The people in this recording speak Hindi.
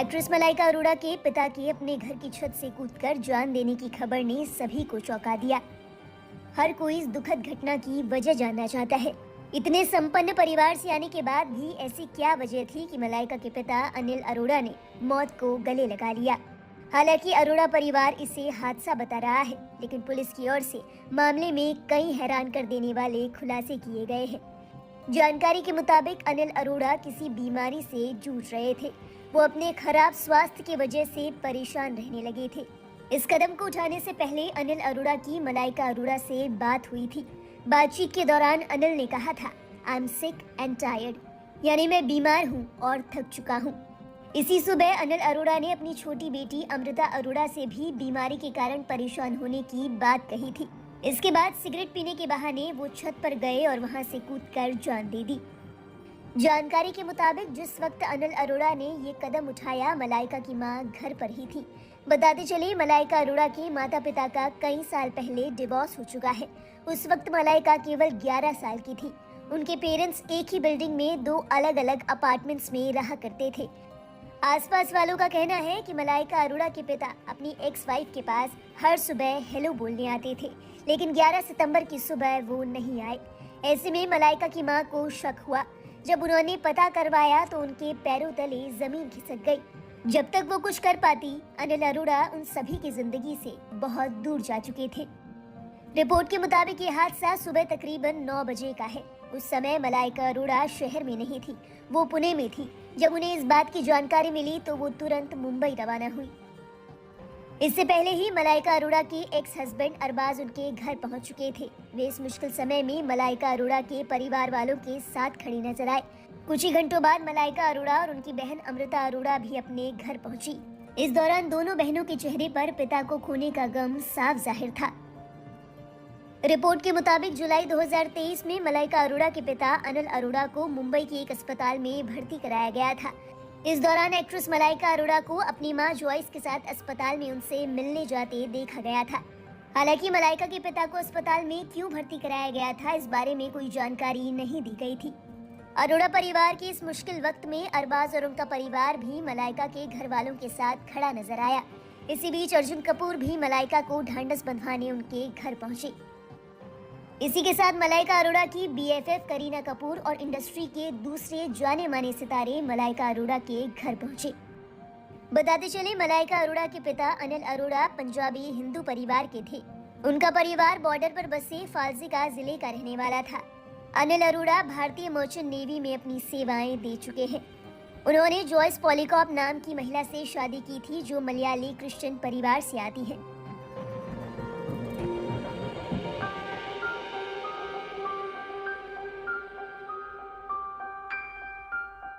एक्ट्रेस मलाइका अरोड़ा के पिता की अपने घर की छत से कूदकर जान देने की खबर ने सभी को चौंका दिया। हर कोई इस दुखद घटना की वजह जानना चाहता है। इतने संपन्न परिवार से आने के बाद भी ऐसी क्या वजह थी कि मलाइका के पिता अनिल अरोड़ा ने मौत को गले लगा लिया। हालांकि अरोड़ा परिवार इसे हादसा बता रहा है, लेकिन पुलिस की ओर से मामले में कई हैरान कर देने वाले खुलासे किए गए हैं। जानकारी के मुताबिक अनिल अरोड़ा किसी बीमारी से जूझ रहे थे। वो अपने खराब स्वास्थ्य की वजह से परेशान रहने लगे थे। इस कदम को उठाने से पहले अनिल अरोड़ा की मलाइका अरोड़ा से बात हुई थी। बातचीत के दौरान अनिल ने कहा था, I am sick and tired, यानी मैं बीमार हूँ और थक चुका हूँ। इसी सुबह अनिल अरोड़ा ने अपनी छोटी बेटी अमृता अरोड़ा से भी बीमारी के कारण परेशान होने की बात कही थी। इसके बाद सिगरेट पीने के बहाने वो छत पर गए और वहां से कूदकर जान दे दी। जानकारी के मुताबिक जिस वक्त अनिल अरोड़ा ने ये कदम उठाया, मलाइका की मां घर पर ही थी। बताते चले, मलाइका अरोड़ा के माता पिता का कई साल पहले डिवोर्स हो चुका है। उस वक्त मलाइका केवल 11 साल की थी। उनके पेरेंट्स एक ही बिल्डिंग में 2 अलग अलग अपार्टमेंट्स में रहा करते थे। आसपास वालों का कहना है कि मलाइका अरोड़ा के पिता अपनी एक्स वाइफ के पास हर सुबह हेलो बोलने आते थे, लेकिन 11 सितंबर की सुबह वो नहीं आए। ऐसे में मलाइका की मां को शक हुआ। जब उन्होंने पता करवाया तो उनके पैरों तले जमीन खिसक गई। जब तक वो कुछ कर पाती, अनिल अरोड़ा उन सभी की जिंदगी से बहुत दूर जा चुके थे। रिपोर्ट के मुताबिक ये हादसा सुबह तकरीबन 9 बजे का है। उस समय मलाइका अरोड़ा शहर में नहीं थी, वो पुणे में थी। जब उन्हें इस बात की जानकारी मिली तो वो तुरंत मुंबई रवाना हुई। इससे पहले ही मलाइका अरोड़ा के एक्स हस्बैंड अरबाज उनके घर पहुंच चुके थे। वे इस मुश्किल समय में मलाइका अरोड़ा के परिवार वालों के साथ खड़े नजर आए। कुछ ही घंटों बाद मलाइका अरोड़ा और उनकी बहन अमृता अरोड़ा भी अपने घर पहुंची। इस दौरान दोनों बहनों के चेहरे पर पिता को खोने का गम साफ जाहिर था। रिपोर्ट के मुताबिक जुलाई 2023 में मलाइका अरोड़ा के पिता अनिल अरोड़ा को मुंबई के एक अस्पताल में भर्ती कराया गया था। इस दौरान एक्ट्रेस मलाइका अरोड़ा को अपनी मां जॉयस के साथ अस्पताल में उनसे मिलने जाते देखा गया था। हालांकि मलाइका के पिता को अस्पताल में क्यों भर्ती कराया गया था, इस बारे में कोई जानकारी नहीं दी गई थी। अरोड़ा परिवार के इस मुश्किल वक्त में अरबाज और उनका परिवार भी मलाइका के घर वालों के साथ खड़ा नजर आया। इसी बीच अर्जुन कपूर भी मलाइका को ढांढस बंधवाने उनके घर पहुंचे। इसी के साथ मलाइका अरोड़ा की BFF करीना कपूर और इंडस्ट्री के दूसरे जाने माने सितारे मलाइका अरोड़ा के घर पहुंचे। बताते चले, मलाइका अरोड़ा के पिता अनिल अरोड़ा पंजाबी हिंदू परिवार के थे। उनका परिवार बॉर्डर पर बसे फाजिल्का जिले का रहने वाला था। अनिल अरोड़ा भारतीय मर्चेंट नेवी में अपनी सेवाएं दे चुके हैं। उन्होंने जॉयस पॉलीकॉप नाम की महिला से शादी की थी, जो मलयाली क्रिश्चियन परिवार से आती है।